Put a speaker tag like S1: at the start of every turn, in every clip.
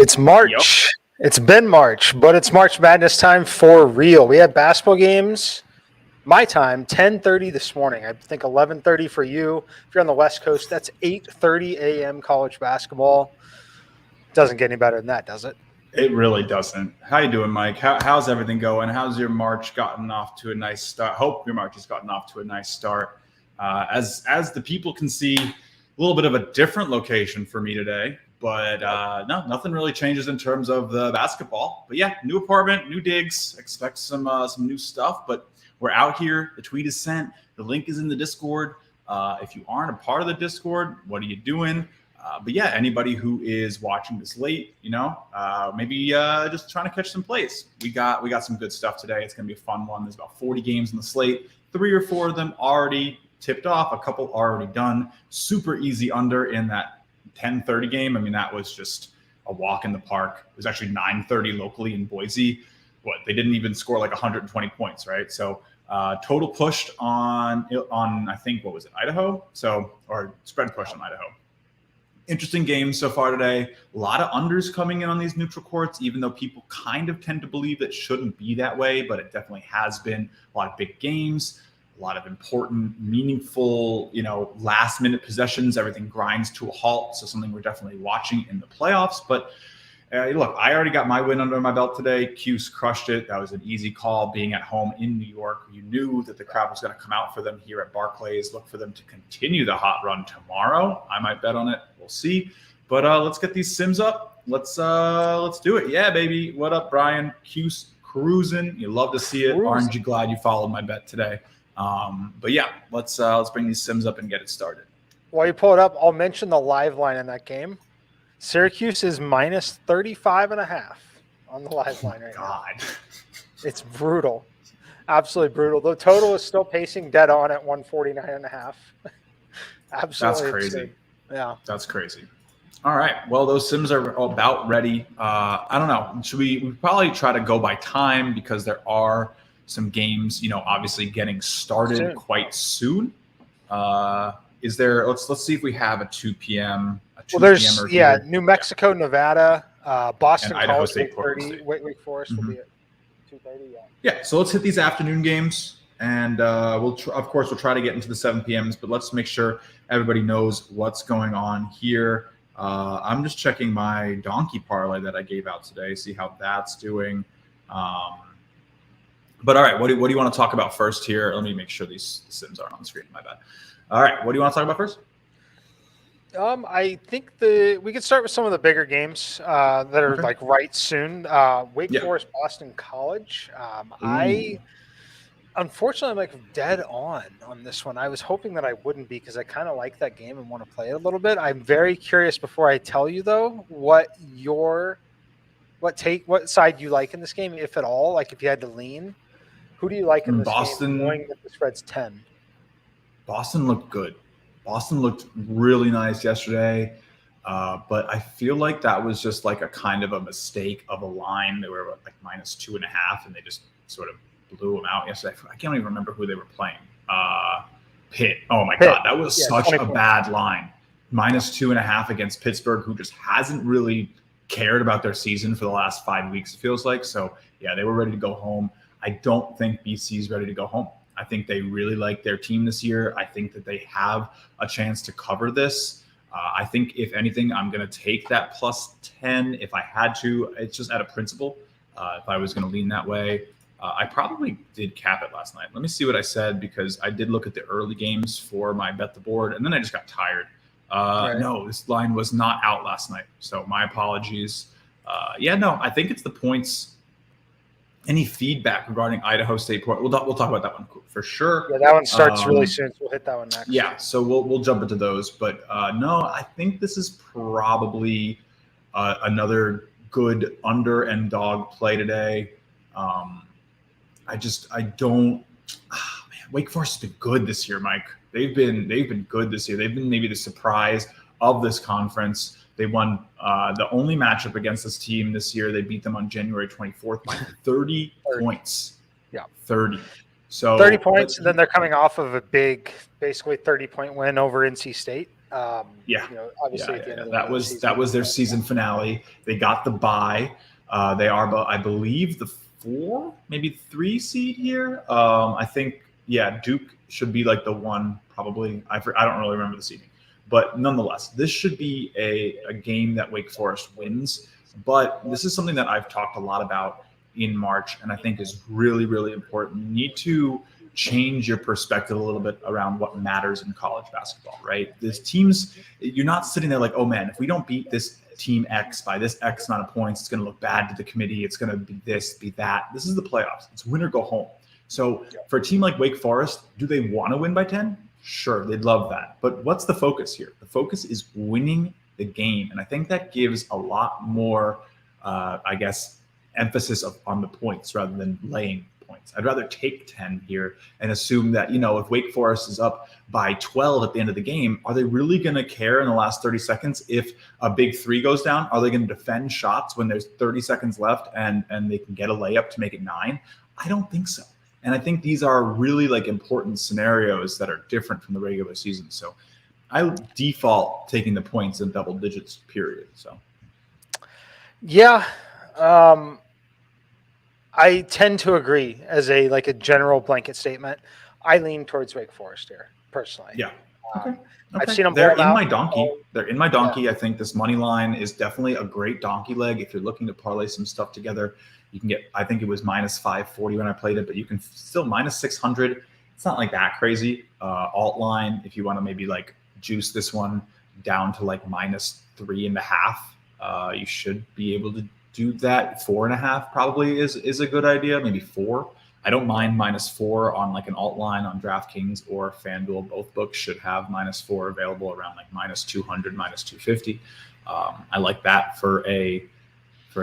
S1: It's March.
S2: Yep.
S1: It's been March, but it's March Madness time for real. We had basketball games. My time, 10:30 this morning. I think 11:30 for you. If you're on the West Coast, that's 8:30 a.m. college basketball. Doesn't get any better than that, does it?
S2: It really doesn't. How you doing, Mike? How's everything going? How's your March gotten off to a nice start? Hope your March has gotten off to a nice start. As the people can see, a little bit of a different location for me today. But no, nothing really changes in terms of the basketball. But yeah, new apartment, new digs. Expect some new stuff. But we're out here. The tweet is sent. The link is in the Discord. If you aren't a part of the Discord, what are you doing? But yeah, anybody who is watching this late, maybe just trying to catch some plays. We got some good stuff today. It's gonna be a fun one. There's about 40 games on the slate. 3 or 4 of them already tipped off. A couple already done. Super easy under in that 10:30 game. I mean, that was just a walk in the park. It was actually 9:30 locally in Boise. They didn't even score like 120 points, right? So total pushed on I think, what was it, Idaho? Or spread push on Idaho. Interesting games so far today. A lot of unders coming in on these neutral courts, even though people kind of tend to believe it shouldn't be that way, but it definitely has been. A lot of big games, a lot of important, meaningful, last-minute possessions. Everything grinds to a halt, so something we're definitely watching in the playoffs. But look, I already got my win under my belt today. Cuse crushed it. That was an easy call. Being at home in New York, you knew that the crowd was going to come out for them here at Barclays. Look for them to continue the hot run tomorrow. I might bet on it. We'll see. But let's get these sims up. Let's do it. Yeah, baby. What up, Brian? Cuse cruising. You love to see it. Aren't you glad you followed my bet today? But yeah, let's bring these sims up and get it started.
S1: While you pull it up, I'll mention the live line in that game. Syracuse is minus 35.5 on the live line right now. It's brutal. Absolutely brutal. The total is still pacing dead on at 149.5. Absolutely.
S2: That's crazy.
S1: Insane. Yeah.
S2: That's crazy. All right. Well, those sims are about ready. I don't know. Should we probably try to go by time because there are some games, obviously getting started quite soon. Is there, let's see if we have a 2 p.m.
S1: There's New Mexico, Nevada, Boston
S2: and Idaho
S1: College,
S2: State,
S1: 8:30, Wake Forest will be at 2:30.
S2: Yeah, so let's hit these afternoon games, and we'll try to get into the 7 p.m.s, but let's make sure everybody knows what's going on here. I'm just checking my donkey parlay that I gave out today, see how that's doing. But all right, what do you want to talk about first here? Let me make sure these sims aren't on the screen. My bad. All right, what do you want to talk about first?
S1: I think we could start with some of the bigger games that are like right soon. Wake Forest, Boston College. Unfortunately, I'm like dead on this one. I was hoping that I wouldn't be because I kind of like that game and want to play it a little bit. I'm very curious before I tell you though what side you like in this game, if at all. Like if you had to lean, who do you like in this game? Knowing that the spread's 10.
S2: Boston looked good. Boston looked really nice yesterday, but I feel like that was just like a kind of a mistake of a line. They were like minus 2.5, and they just sort of blew them out yesterday. I can't even remember who they were playing. Pitt. Oh my God, that was such a bad line. Minus 2.5 against Pittsburgh, who just hasn't really cared about their season for the last 5 weeks, it feels like. So yeah, they were ready to go home. I don't think BC is ready to go home. I think they really like their team this year. I think that they have a chance to cover this. I think, if anything, I'm going to take that plus 10 if I had to. It's just out of principle. If I was going to lean that way, I probably did cap it last night. Let me see what I said, because I did look at the early games for my bet the board, and then I just got tired. No, this line was not out last night, so my apologies. I think it's the points. Any feedback regarding Idaho State? We'll talk about that one for sure.
S1: Yeah, that one starts really soon, so we'll hit that one next.
S2: Yeah, so we'll jump into those. But no, I think this is probably another good under and dog play today. Wake Forest has been good this year, Mike. They've been good this year. They've been maybe the surprise of this conference. They won the only matchup against this team this year. They beat them on January 24th by 30 points.
S1: Yeah.
S2: 30. So
S1: 30 points, and then they're coming off of a big, basically 30-point win over NC State. Obviously at the end of the
S2: that was their season finale. They got the bye. They are, I believe, the 4, maybe 3 seed here. I think, Duke should be like the 1, probably. I don't really remember the seeding, but nonetheless, this should be a game that Wake Forest wins. But this is something that I've talked a lot about in March, and I think is really, really important. You need to change your perspective a little bit around what matters in college basketball, right? These teams, you're not sitting there like, oh man, if we don't beat this team X by this X amount of points, it's going to look bad to the committee. It's going to be this, be that. This is the playoffs. It's win or go home. So for a team like Wake Forest, do they want to win by 10? Sure, they'd love that. But what's the focus here? The focus is winning the game. And I think that gives a lot more, emphasis on the points rather than laying points. I'd rather take 10 here and assume that, if Wake Forest is up by 12 at the end of the game, are they really going to care in the last 30 seconds if a big 3 goes down? Are they going to defend shots when there's 30 seconds left and they can get a layup to make it 9? I don't think so. And I think these are really important scenarios that are different from the regular season. So I default taking the points in double digits, period. So
S1: yeah. I tend to agree as a general blanket statement. I lean towards Wake Forest here personally.
S2: Yeah. Okay.
S1: I've seen them.
S2: They're in my donkey. They're in my donkey. Yeah. I think this money line is definitely a great donkey leg. If you're looking to parlay some stuff together, you can get, I think it was minus 540 when I played it, but you can still minus 600. It's not like that crazy. Alt line, if you want to maybe juice this one down to minus 3.5, you should be able to do that. 4.5 probably is a good idea. Maybe 4. I don't mind minus 4 on an alt line on DraftKings or FanDuel. Both books should have minus 4 available around minus 200, minus 250. I like that for a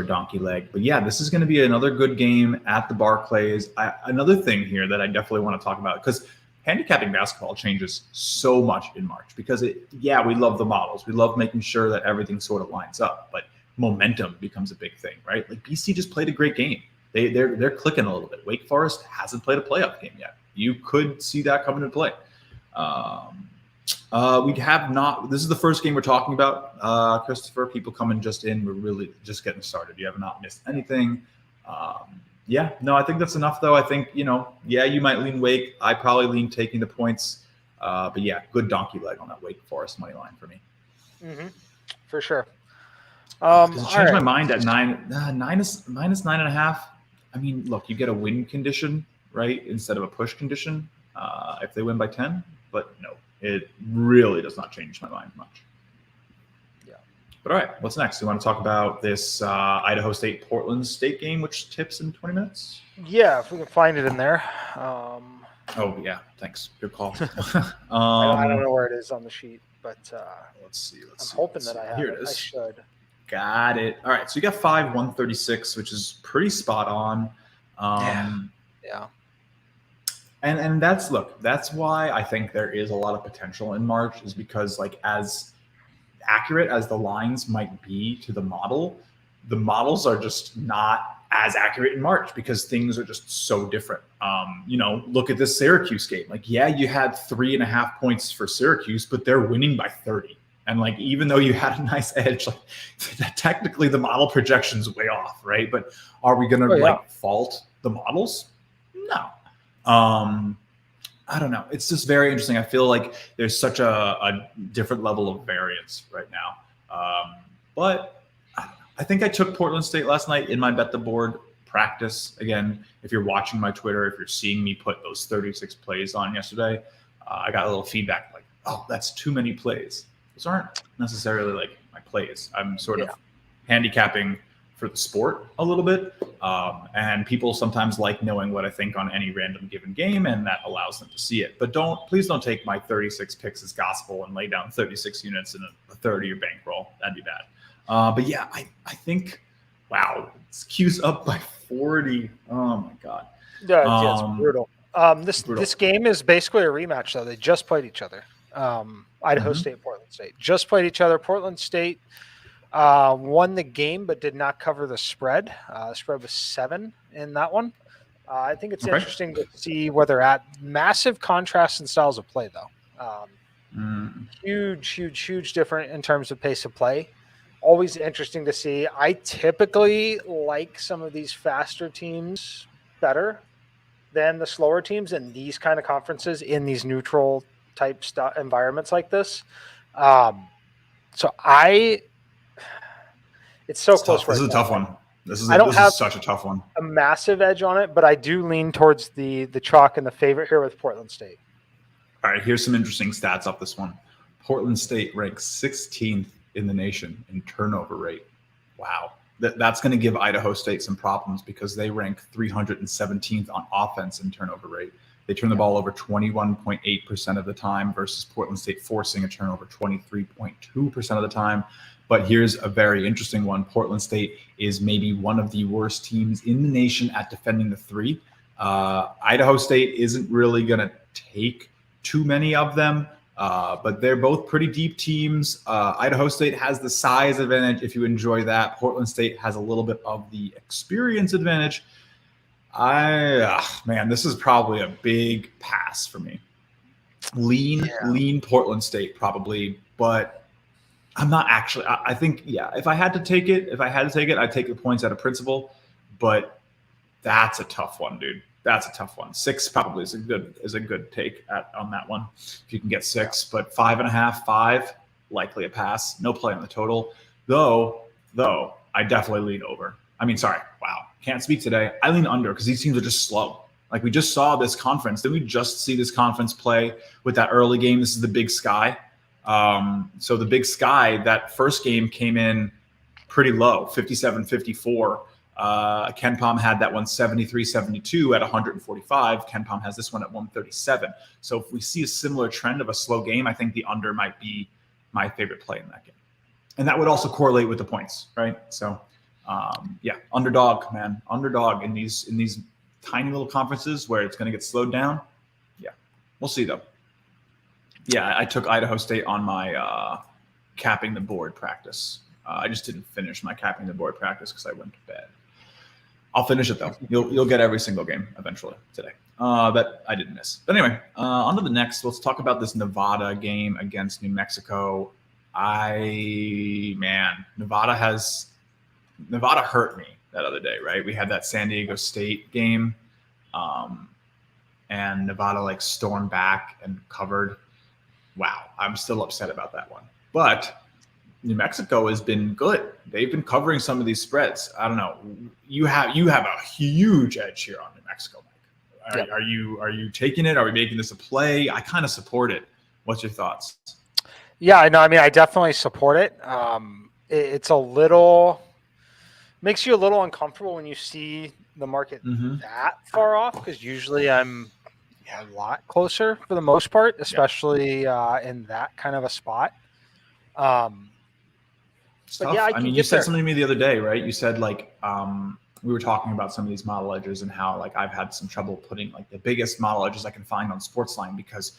S2: donkey leg. But yeah, this is going to be another good game at the Barclays. Another thing here that I definitely want to talk about, because handicapping basketball changes so much in March, because we love the models. We love making sure that everything sort of lines up, but momentum becomes a big thing, right? BC just played a great game. They're clicking a little bit. Wake Forest hasn't played a playoff game yet. You could see that come into play. We have not. This is the first game we're talking about, Christopher. People coming just in. We're really just getting started. You have not missed anything. I think that's enough, though. I think you might lean Wake. I probably lean taking the points. But yeah, good donkey leg on that Wake Forest money line for me.
S1: Mm-hmm. For sure.
S2: Does it change my mind at 9? Minus 9.5. I mean, look, you get a win condition, right, instead of a push condition if they win by 10. But no, it really does not change my mind much.
S1: Yeah.
S2: But all right, what's next? You want to talk about this Idaho State Portland State game, which tips in 20 minutes?
S1: Yeah, if we can find it in there.
S2: Oh yeah, thanks. Good call.
S1: I don't know where it is on the sheet, but
S2: let's see.
S1: I'm hoping that I have
S2: Here it is.
S1: I should.
S2: Got it. All right, so you got 5-136, which is pretty spot on.
S1: Yeah.
S2: And that's why I think there is a lot of potential in March, is because as accurate as the lines might be to the models are just not as accurate in March because things are just so different. Look at this Syracuse game. You had 3.5 points for Syracuse, but they're winning by 30. And even though you had a nice edge, technically the model projection's way off, right? But are we gonna fault the models? No. I don't know. It's just very interesting. I feel like there's such a different level of variance right now. But I think I took Portland State last night in my bet the board practice. Again, if you're watching my Twitter, if you're seeing me put those 36 plays on yesterday, I got a little feedback oh, that's too many plays. Those aren't necessarily my plays. I'm sort of handicapping for the sport a little bit. And people sometimes like knowing what I think on any random given game, and that allows them to see it. But please don't take my 36 picks as gospel and lay down 36 units in a third of your bankroll. That'd be bad. But yeah, I think, wow, it's Q's up by 40. Oh my God.
S1: Yeah, it's brutal. This game is basically a rematch, though. They just played each other. Idaho State, Portland State just played each other. Portland State won the game, but did not cover the spread. The spread was 7 in that one. I think it's interesting to see where they're at. Massive contrast in styles of play, though. Huge different in terms of pace of play. Always interesting to see. I typically like some of these faster teams better than the slower teams in these kind of conferences in these neutral type environments like this. So it's so close.
S2: Tough. This is a tough one. This is such a tough one.
S1: A massive edge on it, but I do lean towards the chalk and the favorite here with Portland State.
S2: All right, here's some interesting stats off this one. Portland State ranks 16th in the nation in turnover rate. Wow. That's going to give Idaho State some problems because they rank 317th on offense in turnover rate. They turn the ball over 21.8% of the time versus Portland State forcing a turnover 23.2% of the time. But here's a very interesting one. Portland State is maybe one of the worst teams in the nation at defending the three. Idaho State isn't really going to take too many of them, but they're both pretty deep teams. Idaho State has the size advantage if you enjoy that. Portland State has a little bit of the experience advantage. Man, this is probably a big pass for me. Lean Portland State probably, but I'm not actually. I think, if I had to take it, I'd take the points out of principle, but that's a tough one, dude. That's a tough one. 6 probably is a good take on that one if you can get 6, but 5.5, 5 likely a pass. No play on the total, though. I definitely lean over. Can't speak today. I lean under because these teams are just slow. Like we just saw this conference. Didn't we just see this conference play with that early game? This is the Big Sky. So the Big Sky, that first game came in pretty low, 57-54. KenPom had that one 73-72 at 145. KenPom has this one at 137. So if we see a similar trend of a slow game, I think the under might be my favorite play in that game. And that would also correlate with the points, right? So underdog, man. Underdog in these tiny little conferences where it's going to get slowed down. Yeah, we'll see though. Yeah, I took Idaho State on my capping the board practice. I just didn't finish my capping the board practice because I went to bed. I'll finish it though. You'll get every single game eventually today. That I didn't miss. But anyway, on to the next. Let's talk about this Nevada game against New Mexico. Nevada hurt me that other day, right? We had that San Diego State game, and Nevada stormed back and covered. Wow, I'm still upset about that one. But New Mexico has been good. They've been covering some of these spreads. I don't know. You have a huge edge here on New Mexico, Mike. Are you taking it? Are we making this a play? I kind of support it. What's your thoughts?
S1: Yeah, I know. I definitely support it. It's a little makes you a little uncomfortable when you see the market that far off, because usually I'm a lot closer for the most part, especially in that kind of a spot.
S2: You said something to me the other day, right? You said we were talking about some of these model edges and how I've had some trouble putting the biggest model edges I can find on Sportsline, because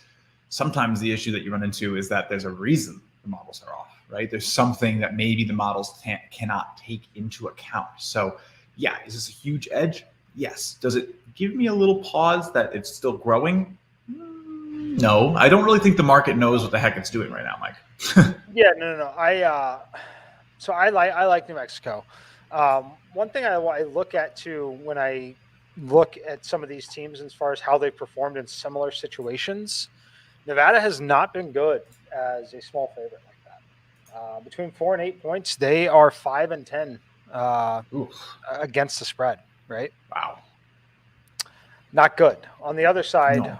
S2: sometimes the issue that you run into is that there's a reason the models are off, right? There's something that maybe the models cannot take into account. So is this a huge edge? Yes. Does it give me a little pause that it's still growing? No, I don't really think the market knows what the heck it's doing right now, Mike.
S1: No. I like New Mexico. One thing I look at too when I look at some of these teams as far as how they performed in similar situations, Nevada has not been good as a small favorite like that. Between 4 and 8 points, they are 5 and 10 against the spread. Right?
S2: Wow.
S1: Not good. On the other side,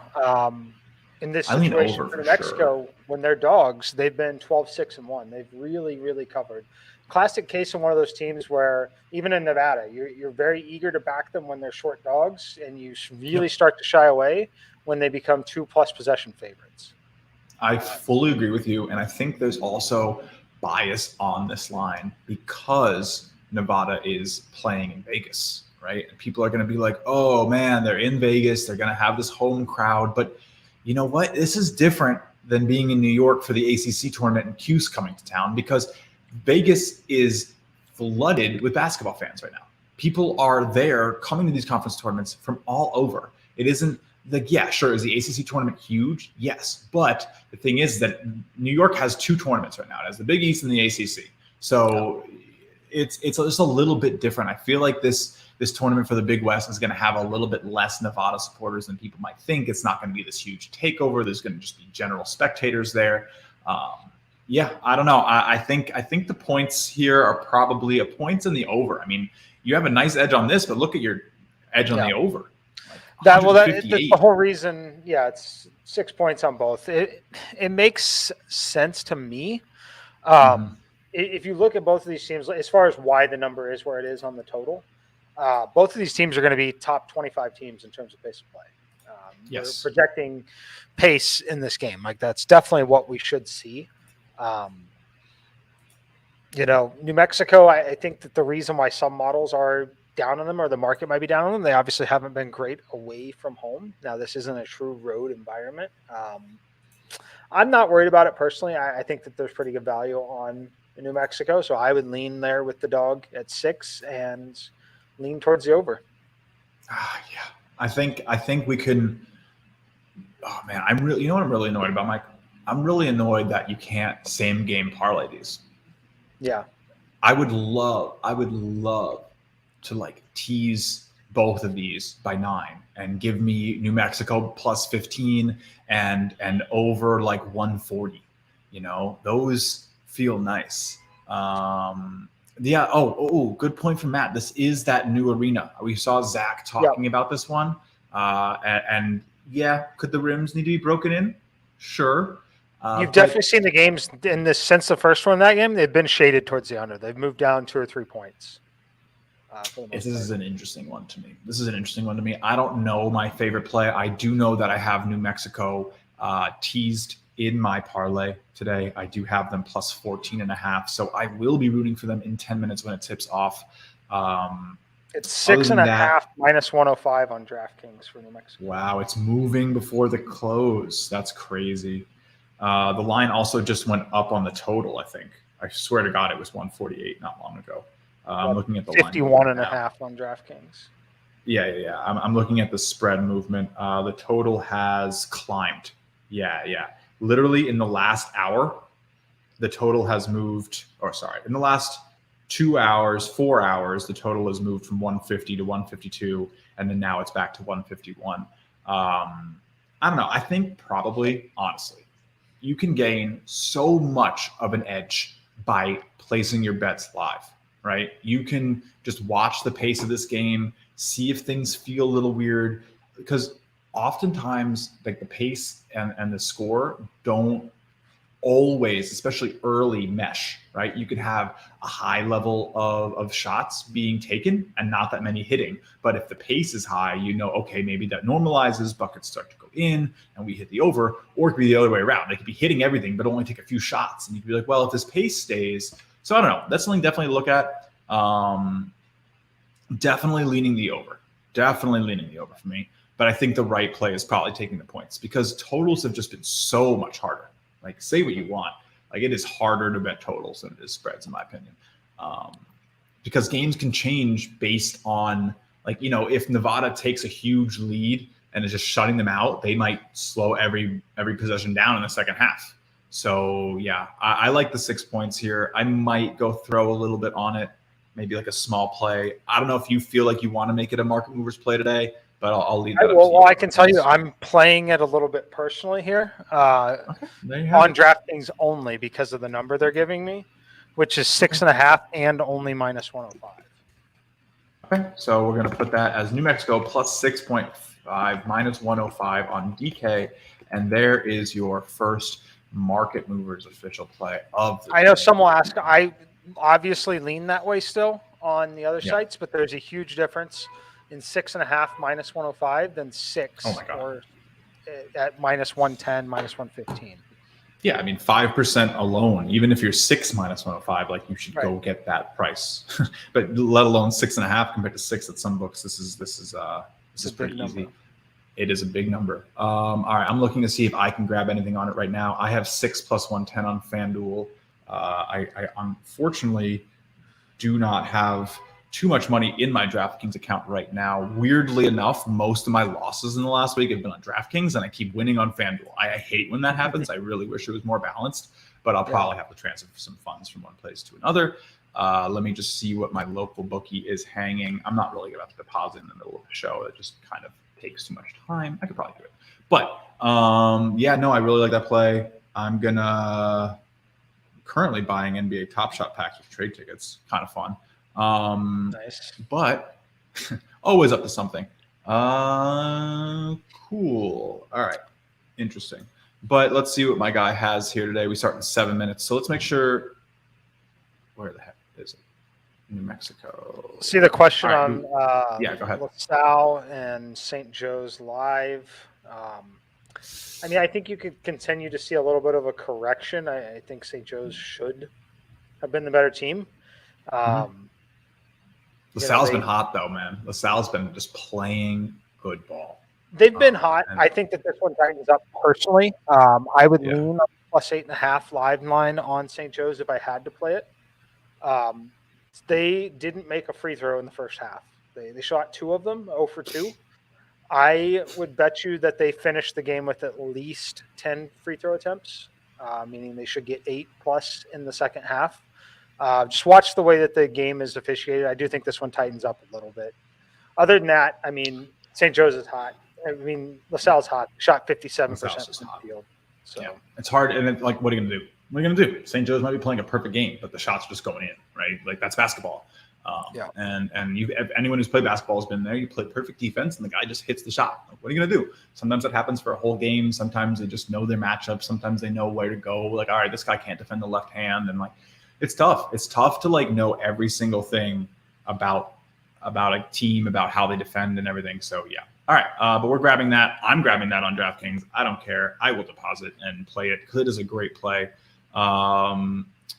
S1: in this situation for New Mexico, when they're dogs, they've been 12-6-1. They've really, really covered. Classic case of one of those teams where even in Nevada, you're very eager to back them when they're short dogs, and you really start to shy away when they become 2+ possession favorites.
S2: I fully agree with you, and I think there's also bias on this line because Nevada is playing in Vegas. Right? And people are going to be like, oh man, they're in Vegas. They're going to have this home crowd. But you know what? This is different than being in New York for the ACC tournament and Cuse coming to town, because Vegas is flooded with basketball fans right now. People are there coming to these conference tournaments from all over. It isn't like, yeah, sure. Is the ACC tournament huge? Yes. But the thing is that New York has 2 tournaments right now. It has the Big East and the ACC. So it's just a little bit different. I feel like this tournament for the Big West is going to have a little bit less Nevada supporters than people might think. It's not going to be this huge takeover. There's going to just be general spectators there. Yeah, I don't know. I think the points here are probably a points in the over. I mean, you have a nice edge on this, but look at your edge on the over.
S1: That's the whole reason. Yeah, it's 6 points on both. It makes sense to me. If you look at both of these teams, as far as why the number is where it is on the total, both of these teams are going to be top 25 teams in terms of pace of play.
S2: Yes,
S1: we're projecting pace in this game. Like, that's definitely what we should see. New Mexico, I think that the reason why some models are down on them, or the market might be down on them, they obviously haven't been great away from home. Now, this isn't a true road environment. I'm not worried about it personally. I think that there's pretty good value on New Mexico, so I would lean there with the dog at 6 and lean towards the over.
S2: Yeah, I think we can. Oh man, you know what I'm really annoyed about, Mike? I'm really annoyed that you can't same game parlay these.
S1: Yeah,
S2: I would love to like tease both of these by 9 and give me New Mexico plus 15 and over like 140. Those feel nice. Yeah. Oh, good point from Matt. This is that new arena. We saw Zach talking about this one. And yeah, could the rims need to be broken in? Sure.
S1: You've definitely seen the games in this since the first one. That game, they've been shaded towards the under. They've moved down 2 or 3 points.
S2: This is an interesting one to me. I don't know my favorite play. I do know that I have New Mexico teased in my parlay today. I do have them plus 14.5. So I will be rooting for them in 10 minutes when it tips off.
S1: It's 6.5 minus 105 on DraftKings for New Mexico.
S2: Wow, it's moving before the close. That's crazy. The line also just went up on the total, I think. I swear to God, it was 148 not long ago. I'm looking at the
S1: 51.5 on DraftKings.
S2: Yeah. I'm looking at the spread movement. The total has climbed. Yeah. Literally in the last hour, the total has moved. In the last 4 hours, the total has moved from 150 to 152, and then now it's back to 151. I don't know. I think probably, honestly, you can gain so much of an edge by placing your bets live, right? You can just watch the pace of this game, see if things feel a little weird, because oftentimes like the pace and the score don't always, especially early, mesh, right? You could have a high level of shots being taken and not that many hitting. But if the pace is high, okay, maybe that normalizes, buckets start to go in and we hit the over, or it could be the other way around. They could be hitting everything, but only take a few shots. And you could be like, well, if this pace stays. So I don't know. That's something definitely to look at. Definitely leaning the over for me. But I think the right play is probably taking the points, because totals have just been so much harder. Like, say what you want. Like, it is harder to bet totals than it is spreads, in my opinion. Because games can change based on, like, if Nevada takes a huge lead and is just shutting them out, they might slow every possession down in the second half. So, yeah, I like the 6 points here. I might go throw a little bit on it, maybe like a small play. I don't know if you feel like you want to make it a market movers play today, but I'll leave that up to you.
S1: Well, I can tell you I'm playing it a little bit personally here on DraftKings only because of the number they're giving me, which is 6.5 and only minus 105.
S2: Okay, so we're going to put that as New Mexico plus 6.5 minus 105 on DK, and there is your first market movers official play of the
S1: I know some will ask. I obviously lean that way still on the other sites, but there's a huge difference in 6.5 minus 105 than 6 or at minus 110, minus 115.
S2: Yeah, I mean 5% alone, even if you're 6 minus 105, like you should go get that price. But let alone 6.5 compared to 6 at some books, this is pretty easy.
S1: Number.
S2: It is a big number. All right, I'm looking to see if I can grab anything on it right now. I have 6 plus 110 on FanDuel. I unfortunately do not have too much money in my DraftKings account right now. Weirdly enough, most of my losses in the last week have been on DraftKings, and I keep winning on FanDuel. I hate when that happens. I really wish it was more balanced, but I'll probably have to transfer some funds from one place to another. Let me just see what my local bookie is hanging. I'm not really about to deposit in the middle of the show. It just kind of takes too much time. I could probably do it. But I really like that play. I'm currently buying NBA Top Shot packs with trade tickets. Kind of fun.
S1: Nice.
S2: But always up to something. Cool. All right. Interesting. But let's see what my guy has here today. We start in 7 minutes. So let's make sure. Where the heck is it? New Mexico.
S1: See the question on
S2: go ahead.
S1: LaSalle and St. Joe's live. I think you could continue to see a little bit of a correction. I think St. Joe's should have been the better team.
S2: LaSalle's been hot, though, man. LaSalle's been just playing good ball.
S1: They've been hot. I think that this one tightens up personally. I would lean on +8.5 live line on St. Joe's if I had to play it. They didn't make a free throw in the first half. They shot 2 of them, 0 for 2. I would bet you that they finished the game with at least 10 free throw attempts, meaning they should get 8+ in the second half. Just watch the way that the game is officiated. I do think this one tightens up a little bit. Other than that, St. Joe's is hot. LaSalle's hot. Shot 57% from the field. So
S2: it's hard. And what are you going to do? What are you going to do? St. Joe's might be playing a perfect game, but the shots are just going in, right? Like, that's basketball. And anyone who's played basketball has been there. You play perfect defense, and the guy just hits the shot. Like, what are you going to do? Sometimes that happens for a whole game. Sometimes they just know their matchup. Sometimes they know where to go. Like, all right, this guy can't defend the left hand, and it's tough. It's tough to know every single thing about a team, about how they defend and everything. So all right. But we're grabbing that. I'm grabbing that on DraftKings. I don't care. I will deposit and play it because it is a great play.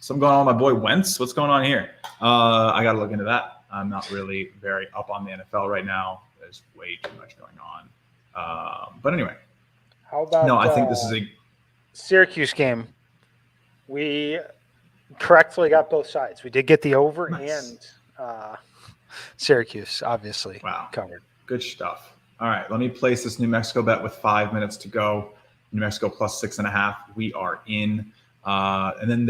S2: Something going on with my boy Wentz. What's going on here? I got to look into that. I'm not really very up on the NFL right now. There's way too much going on. But anyway.
S1: How about
S2: I think this is a
S1: Syracuse game. We correctly got both sides. We did get the over and Syracuse, obviously, covered. Good
S2: stuff. All right, let me place this New Mexico bet with 5 minutes to go. New Mexico +6.5. We are in. And then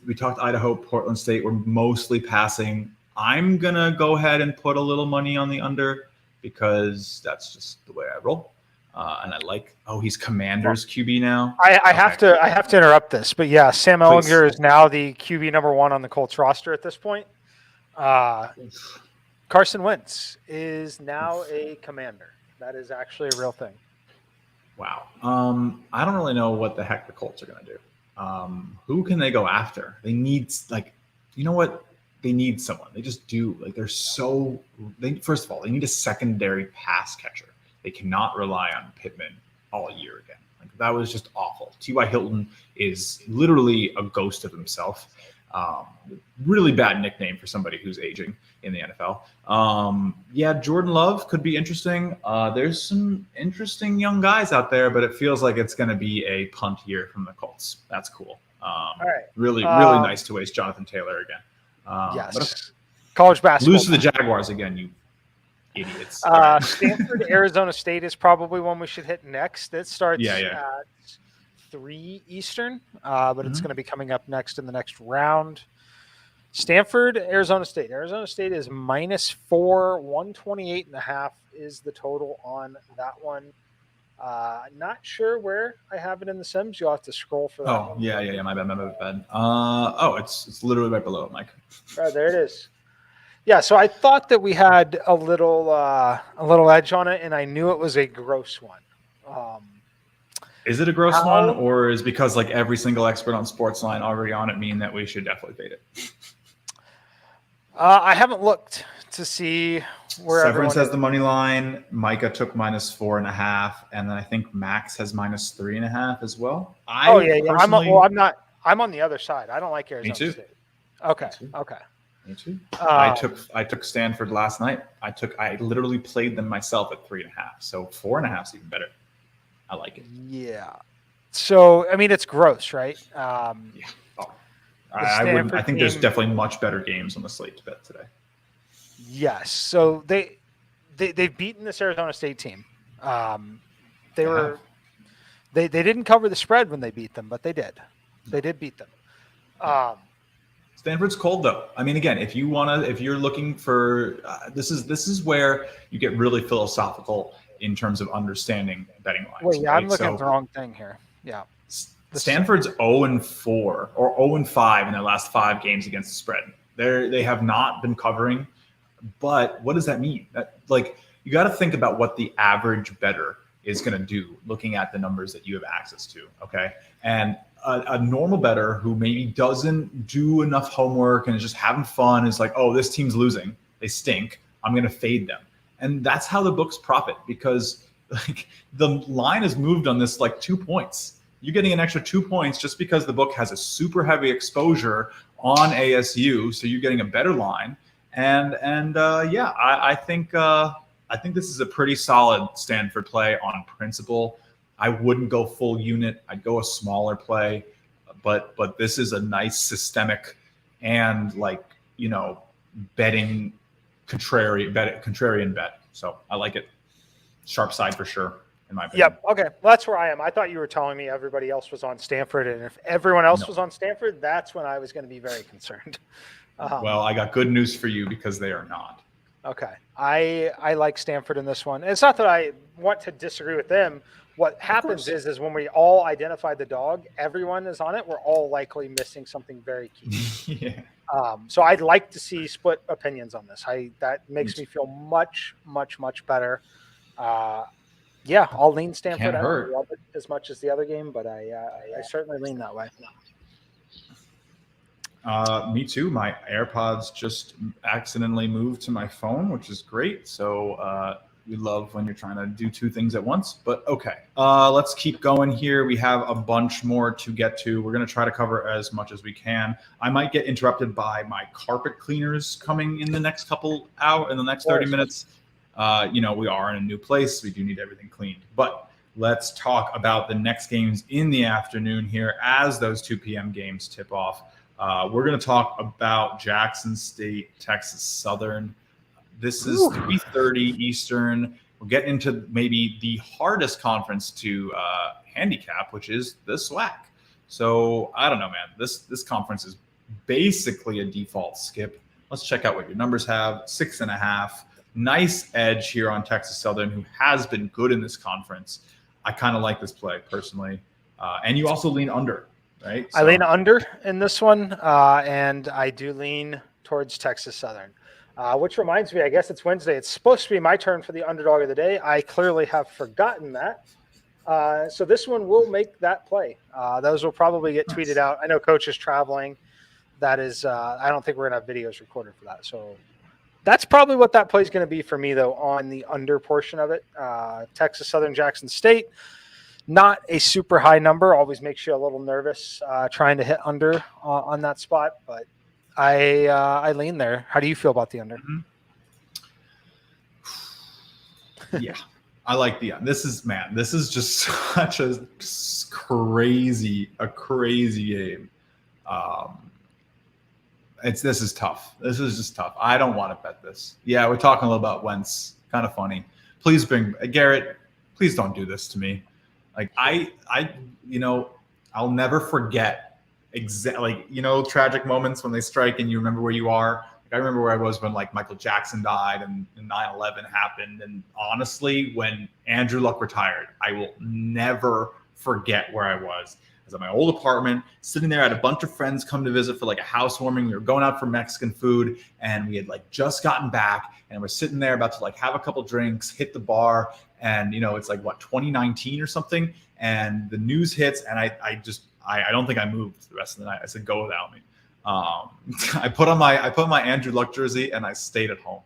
S2: we talked Idaho, Portland State. We're mostly passing. I'm going to go ahead and put a little money on the under because that's just the way I roll. And I he's Commanders QB now.
S1: I have to interrupt this, but Sam Ehlinger is now the QB number 1 on the Colts roster at this point. Carson Wentz is now a Commander. That is actually a real thing.
S2: Wow. I don't really know what the heck the Colts are going to do. Who can they go after? They need you know what? They need someone. They just do. First of all, they need a secondary pass catcher. They cannot rely on Pittman all year again. That was just awful. T.Y. Hilton is literally a ghost of himself. Really bad nickname for somebody who's aging in the NFL. Jordan Love could be interesting. There's some interesting young guys out there, but it feels like it's going to be a punt year from the Colts. That's cool.
S1: All right.
S2: Really nice to waste Jonathan Taylor again.
S1: Yes. College basketball.
S2: Lose to the Jaguars again, you idiots.
S1: Stanford, Arizona State is probably one we should hit next. It starts at 3 Eastern, but it's going to be coming up next in the next round. Stanford, Arizona State. Arizona State is -4, 128.5 is the total on that one. Not sure where I have it in the Sims. You'll have to scroll for that.
S2: Oh,
S1: one.
S2: Yeah. My bad. It's literally right below it, Mike.
S1: Right, there it is. Yeah, so I thought that we had a little edge on it, and I knew it was a gross one.
S2: Is it a gross one, or is because every single expert on Sportsline already on it mean that we should definitely fade it?
S1: I haven't looked to see where
S2: Severance has the money line. Micah took -4.5, and then I think Max has -3.5 as well.
S1: I'm on the other side. I don't like Arizona State. Okay.
S2: Me too. I took Stanford last night. I literally played them myself at 3.5. So 4.5 is even better. I like it.
S1: Yeah. So it's gross, right?
S2: Yeah. Oh. I think there's definitely much better games on the slate to bet today.
S1: Yes. So they've beaten this Arizona State team. They didn't cover the spread when they beat them, but they did. They did beat them.
S2: Stanford's cold though. I mean, again, if you're looking for this is where you get really philosophical in terms of understanding betting lines.
S1: Wait, yeah,
S2: right?
S1: I'm looking at the wrong thing here. Yeah.
S2: Stanford's 0-4 or 0-5 in their last 5 games against the spread. They have not been covering, but what does that mean? That, like, you got to think about what the average bettor is going to do looking at the numbers that you have access to. Okay. And a normal bettor who maybe doesn't do enough homework and is just having fun is like, oh, this team's losing. They stink. I'm going to fade them. And that's how the books profit, because like the line has moved on this like 2 points. You're getting an extra 2 points just because the book has a super heavy exposure on ASU. So you're getting a better line. And I think this is a pretty solid Stanford play on principle. I wouldn't go full unit. I'd go a smaller play, but this is a nice systemic and betting contrarian bet. So I like it. Sharp side for sure, in my opinion.
S1: Yep. Okay. Well, that's where I am. I thought you were telling me everybody else was on Stanford, and if everyone else was on Stanford, that's when I was going to be very concerned.
S2: Well, I got good news for you because they are not.
S1: Okay. I like Stanford in this one. It's not that I want to disagree with them. What happens is when we all identify the dog, everyone is on it. We're all likely missing something very key.
S2: Yeah.
S1: So I'd like to see split opinions on this. That makes me feel much, much, much better. I'll lean Stanford.
S2: Can't hurt.
S1: I don't love it as much as the other game, but I certainly lean that way.
S2: Me too. My AirPods just accidentally moved to my phone, which is great. So we love when you're trying to do 2 things at once. But okay, let's keep going here. We have a bunch more to get to. We're going to try to cover as much as we can. I might get interrupted by my carpet cleaners coming in the next couple hours, in the next 30 minutes. We are in a new place. We do need everything cleaned. But let's talk about the next games in the afternoon here as those 2 p.m. games tip off. We're going to talk about Jackson State, Texas Southern. This is 3:30 Eastern. We're getting into maybe the hardest conference to handicap, which is the SWAC. So I don't know, man. This conference is basically a default skip. Let's check out what your numbers have. 6.5. Nice edge here on Texas Southern, who has been good in this conference. I kind of like this play personally. And you also lean under, right?
S1: So I lean under in this one, and I do lean towards Texas Southern, which reminds me, I guess it's Wednesday. It's supposed to be my turn for the underdog of the day. I clearly have forgotten that. So this one will make that play. Those will probably get tweeted out. I know Coach is traveling. That is, I don't think we're going to have videos recorded for that. So that's probably what that play is going to be for me, though, on the under portion of it. Texas Southern, Jackson State. Not a super high number. Always makes you a little nervous trying to hit under on that spot, but I lean there. How do you feel about the under?
S2: Yeah, I like the under. This is just such a crazy game. This is tough. This is just tough. I don't want to bet this. Yeah, we're talking a little about Wentz. Kind of funny. Please bring Garrett. Please don't do this to me. Like I'll never forget tragic moments when they strike and you remember where you are. Like, I remember where I was when Michael Jackson died and 9/11 happened. And honestly, when Andrew Luck retired, I will never forget where I was. I was at my old apartment, sitting there. I had a bunch of friends come to visit for a housewarming. We were going out for Mexican food, and we had just gotten back, and we're sitting there about to have a couple drinks, hit the bar, and it's 2019 or something, and the news hits, and I don't think I moved the rest of the night. I said, go without me. I put on my Andrew Luck jersey, and I stayed at home.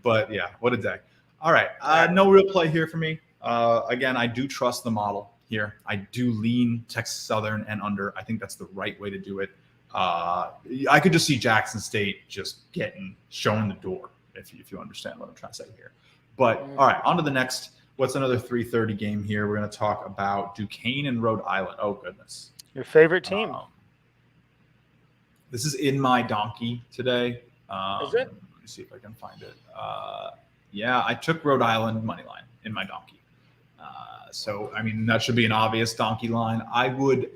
S2: But yeah, what a day. All right, no real play here for me. Again, I do trust the model here. I do lean Texas Southern and under. I think that's the right way to do it. I could just see Jackson State just shown the door, if you understand what I'm trying to say here. But all right, on to the next. What's another 3:30 game here? We're going to talk about Duquesne and Rhode Island. Oh, goodness.
S1: Your favorite team.
S2: This is in my donkey today.
S1: Is it?
S2: see if I can find it. Yeah, I took Rhode Island money line in my donkey. So, I mean, that should be an obvious donkey line. I would,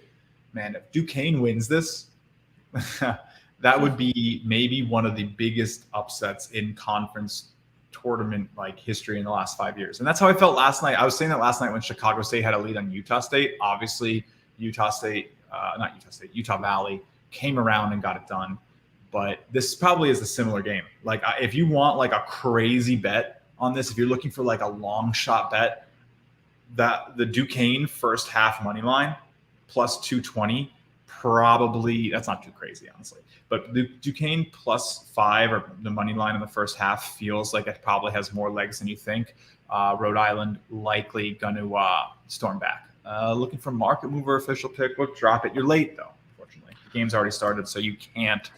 S2: man, if Duquesne wins this, that would be maybe one of the biggest upsets in conference tournament like history in the last 5 years. And that's how I felt last night. I was saying that last night when Chicago State had a lead on Utah State. Obviously, Utah Valley came around and got it done. But this probably is a similar game. Like if you want like a crazy bet on this, if you're looking for like a long shot bet, that the Duquesne first half money line plus 220, probably that's not too crazy, honestly. But the Duquesne plus 5 or the money line in the first half feels like it probably has more legs than you think. Rhode Island likely going to storm back. Looking for market mover official pick. Look, drop it. You're late though. Unfortunately, the game's already started, so you can't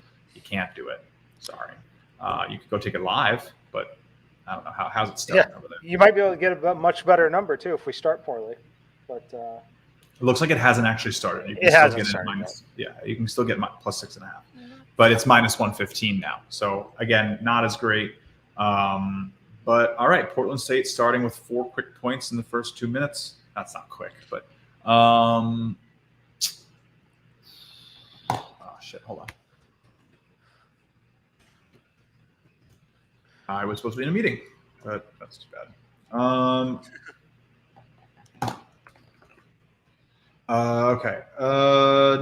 S2: do it. Sorry. You could go take it live, but I don't know how's it starting over there.
S1: You might be able to get a much better number too if we start poorly, but
S2: it looks like it hasn't actually started. You can
S1: it
S2: still
S1: hasn't
S2: get
S1: started.
S2: Yeah, you can still get plus 6.5, but it's minus 115 now. So again, not as great. But all right, Portland State starting with 4 quick points in the first 2 minutes. That's not quick, but oh shit, hold on. I was supposed to be in a meeting, but that's too bad. Okay.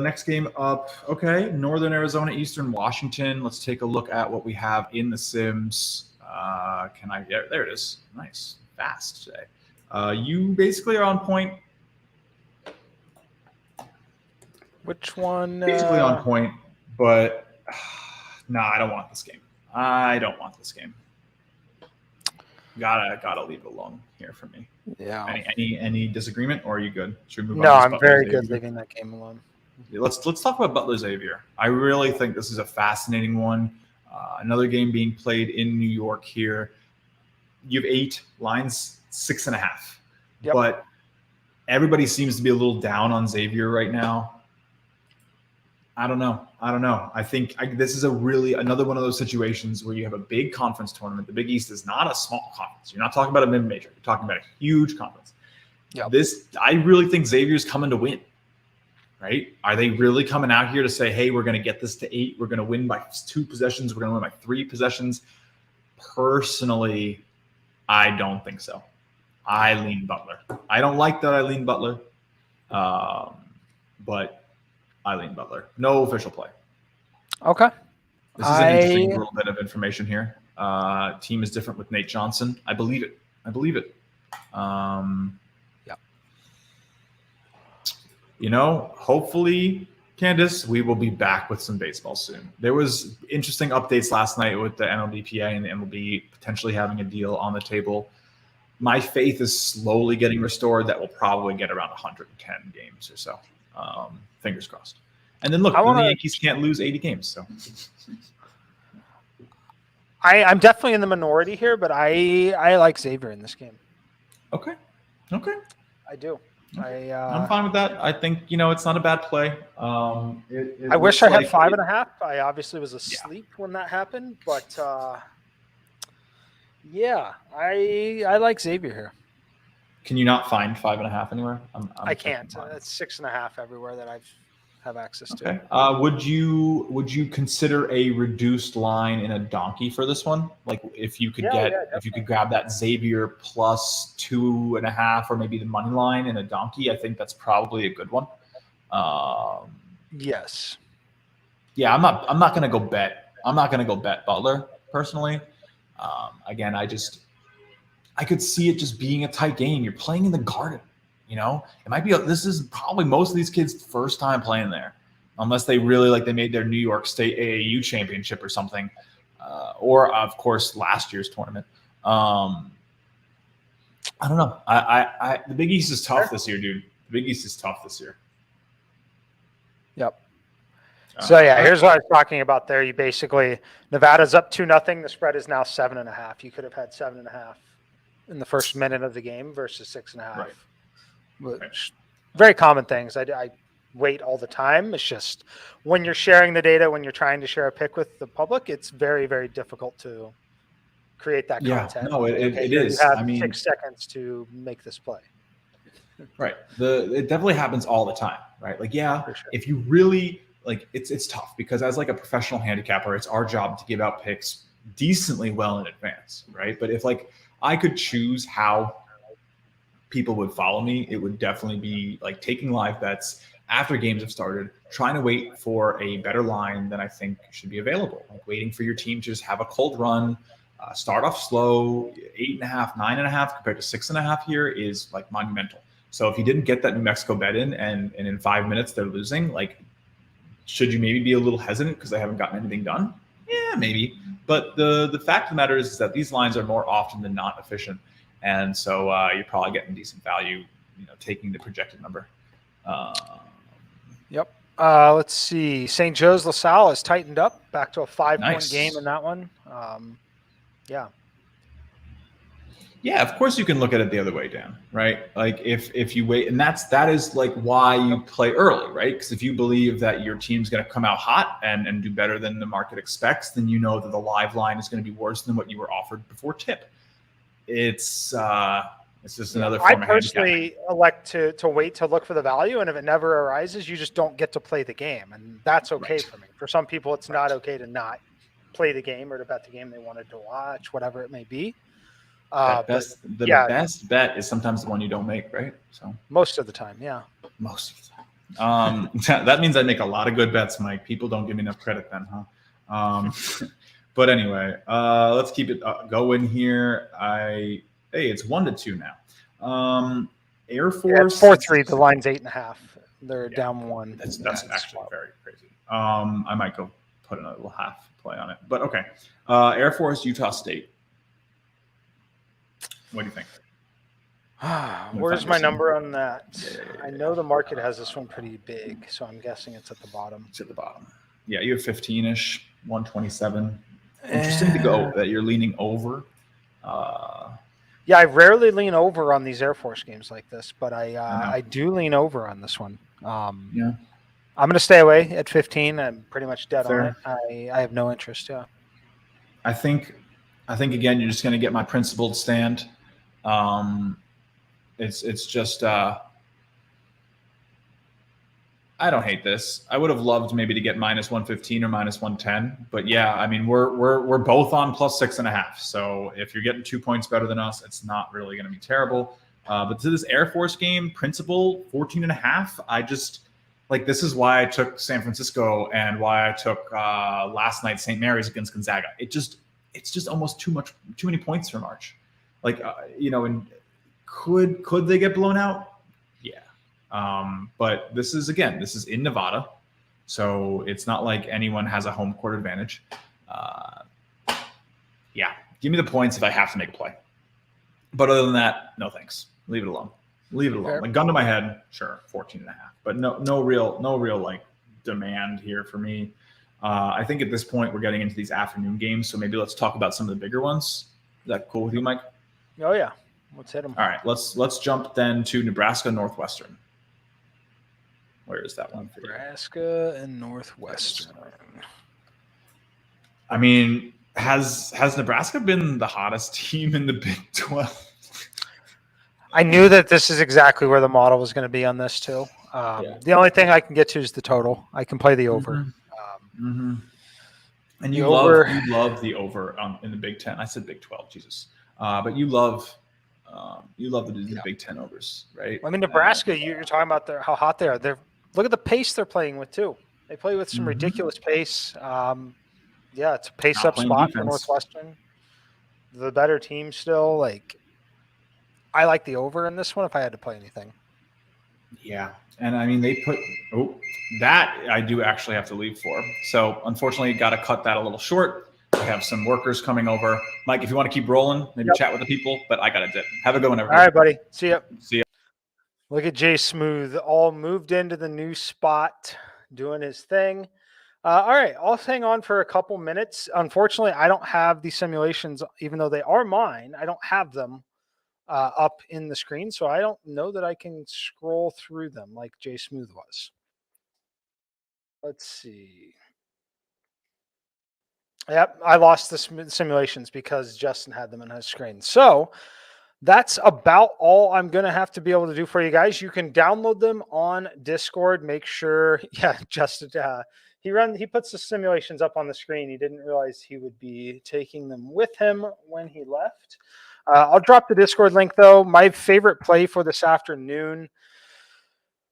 S2: Next game up. Okay. Northern Arizona, Eastern Washington. Let's take a look at what we have in the Sims. There it is. Nice. Fast today. You basically are on point.
S1: Which one?
S2: Basically on point, but I don't want this game. I don't want this game. Gotta leave it alone here for me.
S1: Yeah.
S2: Any disagreement, or are you good? Should we move on?
S1: No, I'm very good leaving that game alone.
S2: Let's talk about Butler Xavier. I really think this is a fascinating one. Another game being played in New York here. You have 8 lines, 6.5.
S1: Yep.
S2: But everybody seems to be a little down on Xavier right now. I don't know. I think this is another one of those situations where you have a big conference tournament. The Big East is not a small conference. You're not talking about a mid-major. You're talking about a huge conference.
S1: Yep.
S2: I really think Xavier's coming to win, right? Are they really coming out here to say, hey, we're going to get this to 8. We're going to win by 2 possessions. We're going to win by 3 possessions. Personally, I don't think so. I lean Butler. I don't like that I lean Butler, but I lean Butler. No official play.
S1: Okay.
S2: This is an interesting little bit of information here. Team is different with Nate Johnson. I believe it.
S1: Yeah.
S2: Hopefully, Candace, we will be back with some baseball soon. There was interesting updates last night with the MLBPA and the MLB potentially having a deal on the table. My faith is slowly getting restored. That will probably get around 110 games or so. Fingers crossed. And then look, the Yankees can't lose 80 games. So
S1: I'm definitely in the minority here, but I like Xavier in this game.
S2: Okay.
S1: I do.
S2: Okay. I'm fine with that. I think it's not a bad play.
S1: I wish I had 5.5. I obviously was asleep when that happened, but I like Xavier here.
S2: Can you not find 5.5 anywhere?
S1: I can't. It's 6.5 everywhere that I have access to.
S2: Okay. Would you consider a reduced line in a donkey for this one? Like if you could if you could grab that Xavier plus 2.5 or maybe the money line in a donkey, I think that's probably a good one.
S1: Yes.
S2: Yeah, I'm not gonna go bet. I'm not gonna go bet Butler personally. Again, I could see it just being a tight game. You're playing in the Garden, It might be. This is probably most of these kids' first time playing there, unless they really they made their New York State AAU championship or something, or of course last year's tournament. I don't know. The Big East is tough this year, dude. The Big East is tough this year.
S1: Yep. So here's what I was talking about there. You basically Nevada's up 2-0. The spread is now 7.5. You could have had 7.5 in the first minute of the game versus 6.5.
S2: Right.
S1: Which very common things. I wait all the time. It's just when you're sharing the data, when you're trying to share a pick with the public, it's very, very difficult to create that content.
S2: No, it
S1: You
S2: is.
S1: have
S2: I mean,
S1: 6 seconds to make this play.
S2: Right. It definitely happens all the time, right? Like, yeah,
S1: For sure.
S2: if you really like, it's tough because as like a professional handicapper, it's our job to give out picks decently well in advance, right? But if like I could choose how people would follow me, it would definitely be like taking live bets after games have started, trying to wait for a better line than I think should be available. Like waiting for your team to just have a cold run, start off slow. 8.5, 9.5 compared to 6.5 here is like monumental. So if you didn't get that New Mexico bet in, and in 5 minutes they're losing, like, should you maybe be a little hesitant because they haven't gotten anything done? Yeah, maybe. But the fact of the matter is that these lines are more often than not efficient, and so you're probably getting decent value, taking the projected number.
S1: Yep. Let's see. St. Joe's LaSalle has tightened up back to a 5-point game in that one. Yeah.
S2: Yeah, of course you can look at it the other way, Dan, right? Like if you wait, and that is like why you play early, right? Because if you believe that your team's going to come out hot and do better than the market expects, then you know that the live line is going to be worse than what you were offered before tip. It's just another form of handicapping.
S1: I personally elect to wait to look for the value, and if it never arises, you just don't get to play the game, and that's okay for me. For some people, it's not okay to not play the game or to bet the game they wanted to watch, whatever it may be.
S2: The best bet is sometimes the one you don't make, right? So
S1: most of the time, yeah.
S2: Most of the time. That means I make a lot of good bets, Mike. People don't give me enough credit then, huh? But anyway, let's keep it going here. It's 1-2 now. Air Force
S1: 4-3. The line's 8.5. They're down 1.
S2: That's actually very crazy. I might go put another little half play on it, but okay. Air Force, Utah State. What do you think?
S1: Where's my number on that? I know the market has this one pretty big, so I'm guessing it's at the bottom.
S2: It's at the bottom. Yeah, you have 15-ish, 127. Interesting to go that you're leaning over.
S1: Yeah, I rarely lean over on these Air Force games like this, but I do lean over on this one.
S2: Yeah.
S1: I'm going to stay away at 15. I'm pretty much dead
S2: Fair.
S1: on it. I have no interest. Yeah.
S2: I think again, you're just going to get my principled stand. It's just I don't hate this. I would have loved maybe to get -115 or -110, but yeah, I mean we're both on +6.5. So if you're getting 2 points better than us, it's not really going to be terrible. But to this Air Force game, principal 14.5. I just like this is why I took San Francisco and why I took last night St. Mary's against Gonzaga. It's just almost too many points for March. Like and could they get blown out? Yeah. But this is in Nevada, so it's not like anyone has a home court advantage. Yeah, give me the points if I have to make a play. But other than that, no thanks. Leave it alone. Fair. Like gun to my head, sure, 14.5. But no real like demand here for me. I think at this point we're getting into these afternoon games, so maybe let's talk about some of the bigger ones. Is that cool with you, Mike?
S1: Oh yeah, let's hit them.
S2: All right, let's jump then to Nebraska Northwestern. Where is that one?
S1: Nebraska and Northwestern.
S2: I mean, has Nebraska been the hottest team in the Big 12?
S1: I knew that this is exactly where the model was going to be on this too. The only thing I can get to is the total. I can play the over.
S2: And you love the over in the Big 10. I said Big 12, Jesus. But you love the Big 10 overs, right?
S1: I mean, Nebraska, you're talking about how hot they are. Look at the pace they're playing with too. They play with some ridiculous pace. It's a pace-up spot for Northwestern. The better team still. Like, I like the over in this one if I had to play anything.
S2: Yeah, and I mean they put that I do actually have to leave for. So unfortunately, got to cut that a little short. I have some workers coming over. Mike, if you want to keep rolling, maybe chat with the people. But I got to dip. Have a good one, everybody.
S1: All right, buddy. See ya.
S2: See ya.
S1: Look at Jay Smooth, all moved into the new spot, doing his thing. All right, I'll hang on for a couple minutes. Unfortunately, I don't have the simulations, even though they are mine. I don't have them up in the screen, so I don't know that I can scroll through them like Jay Smooth was. Let's see. Yep, I lost the simulations because Justin had them in his screen. So that's about all I'm going to have to be able to do for you guys. You can download them on Discord. Make sure, yeah, Justin, he puts the simulations up on the screen. He didn't realize he would be taking them with him when he left. I'll drop the Discord link, though. My favorite play for this afternoon,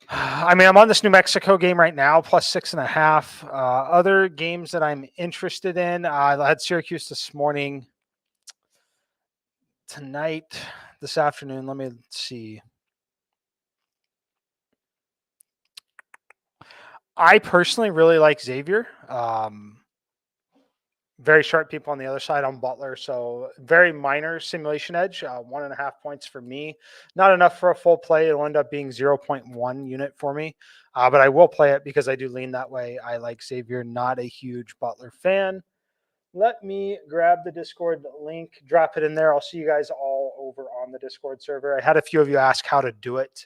S1: I mean, I'm on this New Mexico game right now, plus 6.5. Other games that I'm interested in, I had Syracuse this morning. Tonight, this afternoon, let me see. I personally really like Xavier. Very sharp people on the other side on Butler. So very minor simulation edge, 1.5 points for me. Not enough for a full play. It'll end up being 0.1 unit for me. But I will play it because I do lean that way. I like Xavier, not a huge Butler fan. Let me grab the Discord link, drop it in there. I'll see you guys all over on the Discord server. I had a few of you ask how to do it.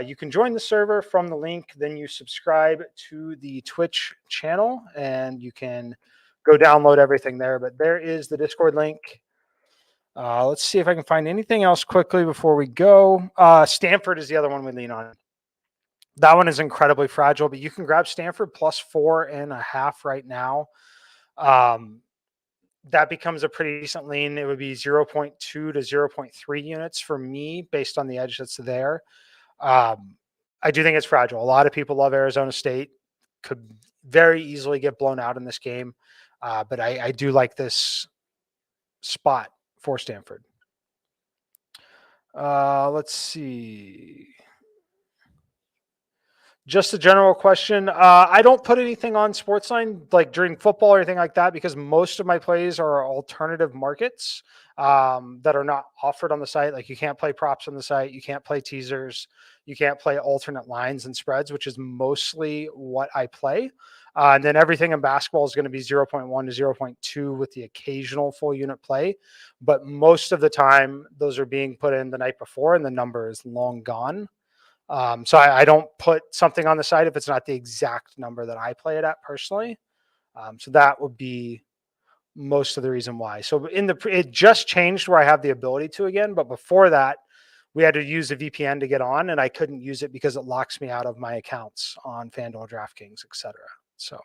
S1: You can join the server from the link, then you subscribe to the Twitch channel, and you can go download everything there. But there is the Discord link. Let's see if I can find anything else quickly before we go. Stanford is the other one we lean on. That one is incredibly fragile, but you can grab Stanford plus 4.5 right now. That becomes a pretty decent lean. It would be 0.2 to 0.3 units for me based on the edge that's there. I do think it's fragile. A lot of people love Arizona State. Could very easily get blown out in this game. But I do like this spot for Stanford. Let's see. Just a general question. I don't put anything on Sportsline like during football or anything like that because most of my plays are alternative markets that are not offered on the site. Like you can't play props on the site. You can't play teasers. You can't play alternate lines and spreads, which is mostly what I play. And then everything in basketball is going to be 0.1 to 0.2 with the occasional full unit play. But most of the time, those are being put in the night before and the number is long gone. So I don't put something on the site if it's not the exact number that I play it at personally. So that would be most of the reason why. So it just changed where I have the ability to again, but before that, we had to use a VPN to get on, and I couldn't use it because it locks me out of my accounts on FanDuel, DraftKings, etc. So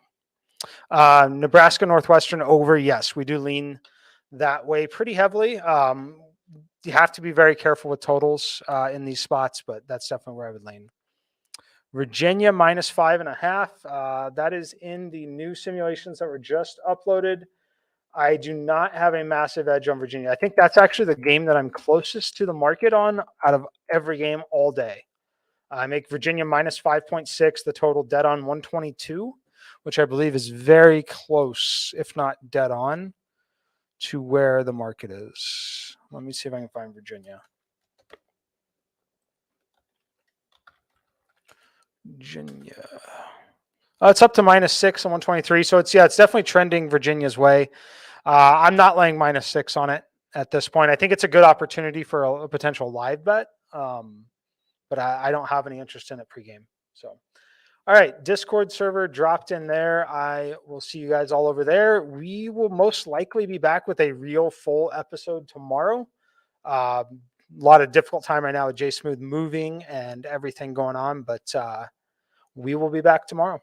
S1: Nebraska Northwestern over, yes, we do lean that way pretty heavily. You have to be very careful with totals in these spots, but that's definitely where I would lean. Virginia minus 5.5. That is in the new simulations that were just uploaded. I do not have a massive edge on Virginia. I think that's actually the game that I'm closest to the market on out of every game all day. I make Virginia minus 5.6, the total dead on 122, which I believe is very close, if not dead on, to where the market is. Let me see if I can find Virginia. It's up to minus 6 on 123. So it's definitely trending Virginia's way. I'm not laying minus 6 on it at this point. I think it's a good opportunity for a potential live bet. But I don't have any interest in it pregame. So, all right, Discord server dropped in there. I will see you guys all over there. We will most likely be back with a real full episode tomorrow. A lot of difficult time right now with J Smooth moving and everything going on, but we will be back tomorrow.